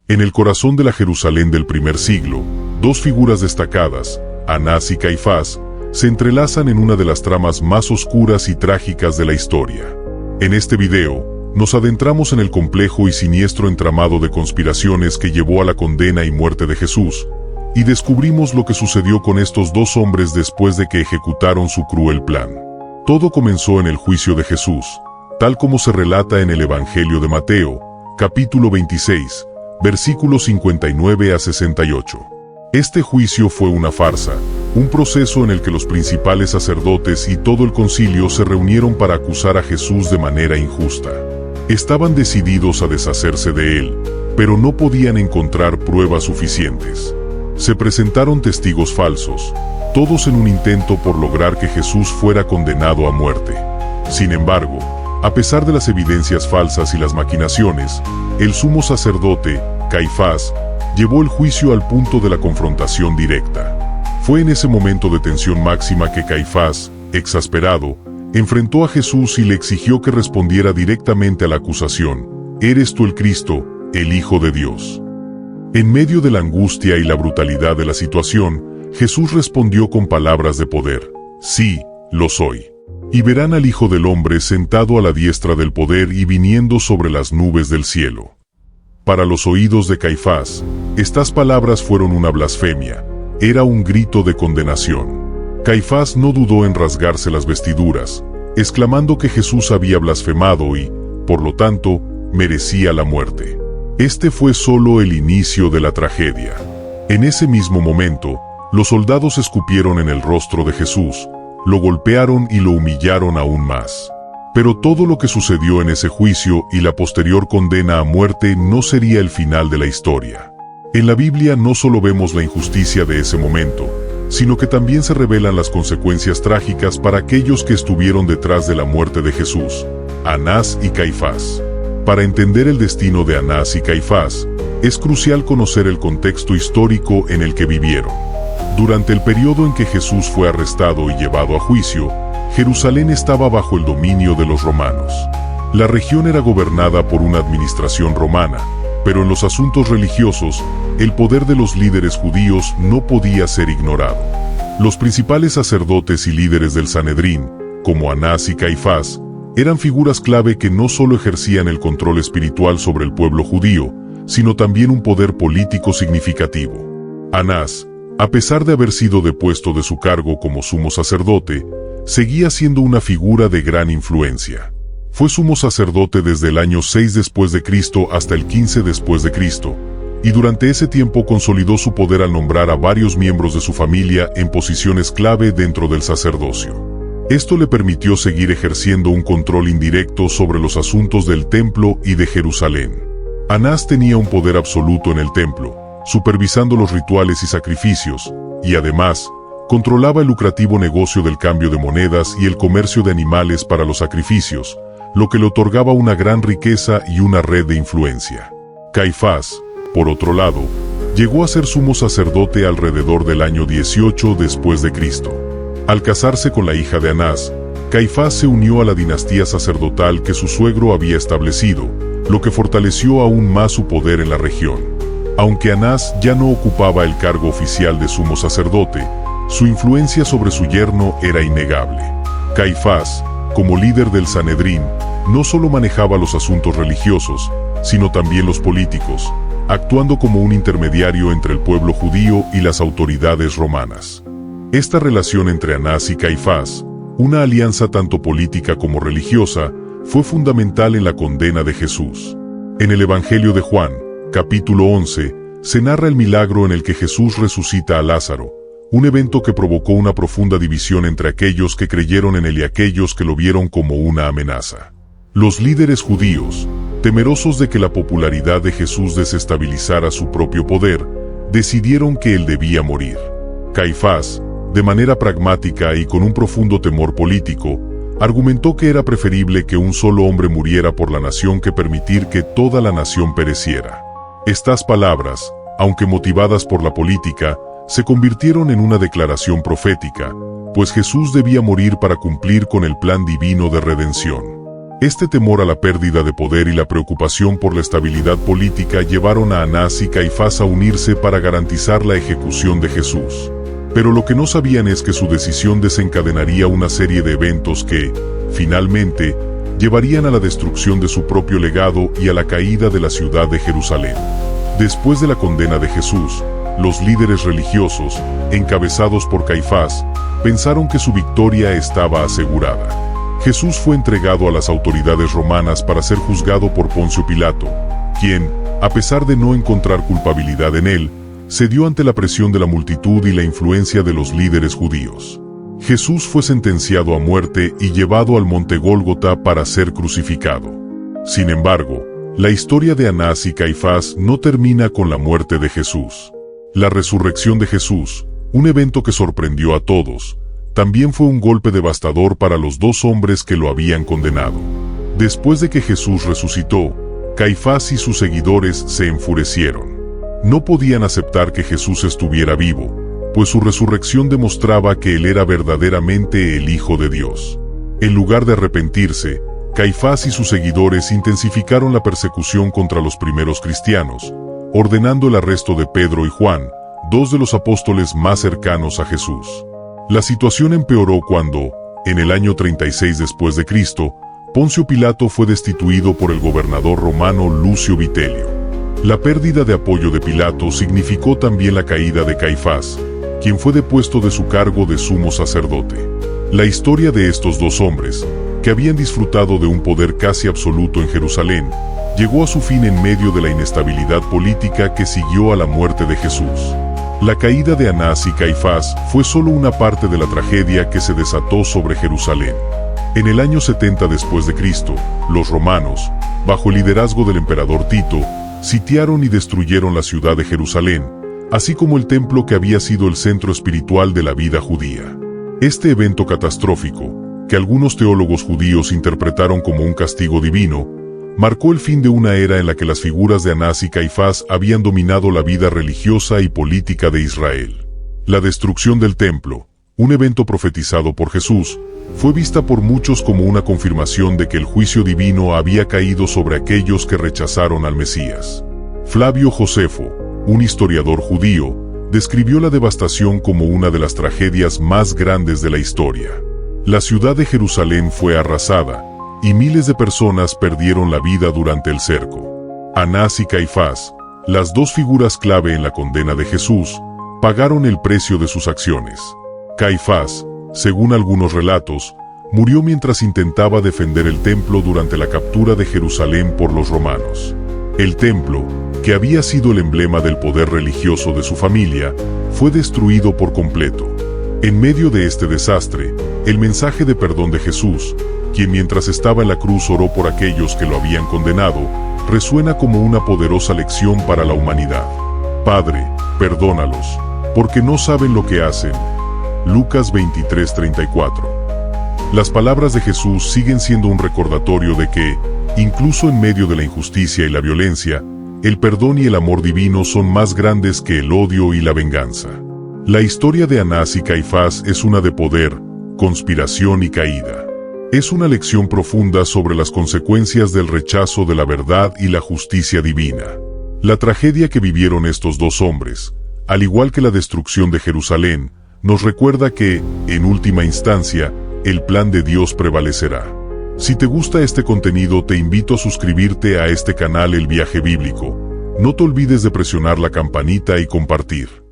En el corazón de la Jerusalén del primer siglo, dos figuras destacadas, Anás y Caifás, se entrelazan en una de las tramas más oscuras y trágicas de la historia. En este video, nos adentramos en el complejo y siniestro entramado de conspiraciones que llevó a la condena y muerte de Jesús, y descubrimos lo que sucedió con estos dos hombres después de que ejecutaron su cruel plan. Todo comenzó en el juicio de Jesús, tal como se relata en el Evangelio de Mateo, capítulo 26, versículos 59 a 68. Este juicio fue una farsa, un proceso en el que los principales sacerdotes y todo el concilio se reunieron para acusar a Jesús de manera injusta. Estaban decididos a deshacerse de él, pero no podían encontrar pruebas suficientes. Se presentaron testigos falsos, todos en un intento por lograr que Jesús fuera condenado a muerte. Sin embargo, a pesar de las evidencias falsas y las maquinaciones, el sumo sacerdote, Caifás, llevó el juicio al punto de la confrontación directa. Fue en ese momento de tensión máxima que Caifás, exasperado, enfrentó a Jesús y le exigió que respondiera directamente a la acusación: ¿Eres tú el Cristo, el Hijo de Dios? En medio de la angustia y la brutalidad de la situación, Jesús respondió con palabras de poder: sí, lo soy. Y verán al Hijo del Hombre sentado a la diestra del poder y viniendo sobre las nubes del cielo. Para los oídos de Caifás, estas palabras fueron una blasfemia, era un grito de condenación. Caifás no dudó en rasgarse las vestiduras, exclamando que Jesús había blasfemado y, por lo tanto, merecía la muerte. Este fue solo el inicio de la tragedia. En ese mismo momento, los soldados escupieron en el rostro de Jesús, lo golpearon y lo humillaron aún más. Pero todo lo que sucedió en ese juicio y la posterior condena a muerte no sería el final de la historia. En la Biblia no solo vemos la injusticia de ese momento, sino que también se revelan las consecuencias trágicas para aquellos que estuvieron detrás de la muerte de Jesús, Anás y Caifás. Para entender el destino de Anás y Caifás, es crucial conocer el contexto histórico en el que vivieron. Durante el periodo en que Jesús fue arrestado y llevado a juicio, Jerusalén estaba bajo el dominio de los romanos. La región era gobernada por una administración romana, pero en los asuntos religiosos, el poder de los líderes judíos no podía ser ignorado. Los principales sacerdotes y líderes del Sanedrín, como Anás y Caifás, eran figuras clave que no solo ejercían el control espiritual sobre el pueblo judío, sino también un poder político significativo. Anás, a pesar de haber sido depuesto de su cargo como sumo sacerdote, seguía siendo una figura de gran influencia. Fue sumo sacerdote desde el año 6 después de Cristo hasta el 15 después de Cristo, y durante ese tiempo consolidó su poder al nombrar a varios miembros de su familia en posiciones clave dentro del sacerdocio. Esto le permitió seguir ejerciendo un control indirecto sobre los asuntos del templo y de Jerusalén. Anás tenía un poder absoluto en el templo, supervisando los rituales y sacrificios, y además, controlaba el lucrativo negocio del cambio de monedas y el comercio de animales para los sacrificios, lo que le otorgaba una gran riqueza y una red de influencia. Caifás, por otro lado, llegó a ser sumo sacerdote alrededor del año 18 después de Cristo. Al casarse con la hija de Anás, Caifás se unió a la dinastía sacerdotal que su suegro había establecido, lo que fortaleció aún más su poder en la región. Aunque Anás ya no ocupaba el cargo oficial de sumo sacerdote, su influencia sobre su yerno era innegable. Caifás, como líder del Sanedrín, no solo manejaba los asuntos religiosos, sino también los políticos, actuando como un intermediario entre el pueblo judío y las autoridades romanas. Esta relación entre Anás y Caifás, una alianza tanto política como religiosa, fue fundamental en la condena de Jesús. En el Evangelio de Juan, capítulo 11, se narra el milagro en el que Jesús resucita a Lázaro, un evento que provocó una profunda división entre aquellos que creyeron en él y aquellos que lo vieron como una amenaza. Los líderes judíos, temerosos de que la popularidad de Jesús desestabilizara su propio poder, decidieron que él debía morir. Caifás, de manera pragmática y con un profundo temor político, argumentó que era preferible que un solo hombre muriera por la nación que permitir que toda la nación pereciera. Estas palabras, aunque motivadas por la política, se convirtieron en una declaración profética, pues Jesús debía morir para cumplir con el plan divino de redención. Este temor a la pérdida de poder y la preocupación por la estabilidad política llevaron a Anás y Caifás a unirse para garantizar la ejecución de Jesús. Pero lo que no sabían es que su decisión desencadenaría una serie de eventos que, finalmente, llevarían a la destrucción de su propio legado y a la caída de la ciudad de Jerusalén. Después de la condena de Jesús, los líderes religiosos, encabezados por Caifás, pensaron que su victoria estaba asegurada. Jesús fue entregado a las autoridades romanas para ser juzgado por Poncio Pilato, quien, a pesar de no encontrar culpabilidad en él, cedió ante la presión de la multitud y la influencia de los líderes judíos. Jesús fue sentenciado a muerte y llevado al monte Gólgota para ser crucificado. Sin embargo, la historia de Anás y Caifás no termina con la muerte de Jesús. La resurrección de Jesús, un evento que sorprendió a todos, también fue un golpe devastador para los dos hombres que lo habían condenado. Después de que Jesús resucitó, Caifás y sus seguidores se enfurecieron. No podían aceptar que Jesús estuviera vivo, pues su resurrección demostraba que él era verdaderamente el Hijo de Dios. En lugar de arrepentirse, Caifás y sus seguidores intensificaron la persecución contra los primeros cristianos, ordenando el arresto de Pedro y Juan, dos de los apóstoles más cercanos a Jesús. La situación empeoró cuando, en el año 36 después de Cristo, Poncio Pilato fue destituido por el gobernador romano Lucio Vitelio. La pérdida de apoyo de Pilato significó también la caída de Caifás, quien fue depuesto de su cargo de sumo sacerdote. La historia de estos dos hombres, que habían disfrutado de un poder casi absoluto en Jerusalén, llegó a su fin en medio de la inestabilidad política que siguió a la muerte de Jesús. La caída de Anás y Caifás fue solo una parte de la tragedia que se desató sobre Jerusalén. En el año 70 después de Cristo, los romanos, bajo el liderazgo del emperador Tito, sitiaron y destruyeron la ciudad de Jerusalén, así como el templo que había sido el centro espiritual de la vida judía. Este evento catastrófico, que algunos teólogos judíos interpretaron como un castigo divino, marcó el fin de una era en la que las figuras de Anás y Caifás habían dominado la vida religiosa y política de Israel. La destrucción del templo, un evento profetizado por Jesús, fue vista por muchos como una confirmación de que el juicio divino había caído sobre aquellos que rechazaron al Mesías. Flavio Josefo, un historiador judío, describió la devastación como una de las tragedias más grandes de la historia. La ciudad de Jerusalén fue arrasada, y miles de personas perdieron la vida durante el cerco. Anás y Caifás, las dos figuras clave en la condena de Jesús, pagaron el precio de sus acciones. Caifás, según algunos relatos, murió mientras intentaba defender el templo durante la captura de Jerusalén por los romanos. El templo, que había sido el emblema del poder religioso de su familia, fue destruido por completo. En medio de este desastre, el mensaje de perdón de Jesús, quien mientras estaba en la cruz oró por aquellos que lo habían condenado, resuena como una poderosa lección para la humanidad. Padre, perdónalos, porque no saben lo que hacen. Lucas 23:34. Las palabras de Jesús siguen siendo un recordatorio de que, incluso en medio de la injusticia y la violencia, el perdón y el amor divino son más grandes que el odio y la venganza. La historia de Anás y Caifás es una de poder, conspiración y caída. Es una lección profunda sobre las consecuencias del rechazo de la verdad y la justicia divina. La tragedia que vivieron estos dos hombres, al igual que la destrucción de Jerusalén, nos recuerda que, en última instancia, el plan de Dios prevalecerá. Si te gusta este contenido, te invito a suscribirte a este canal El Viaje Bíblico. No te olvides de presionar la campanita y compartir.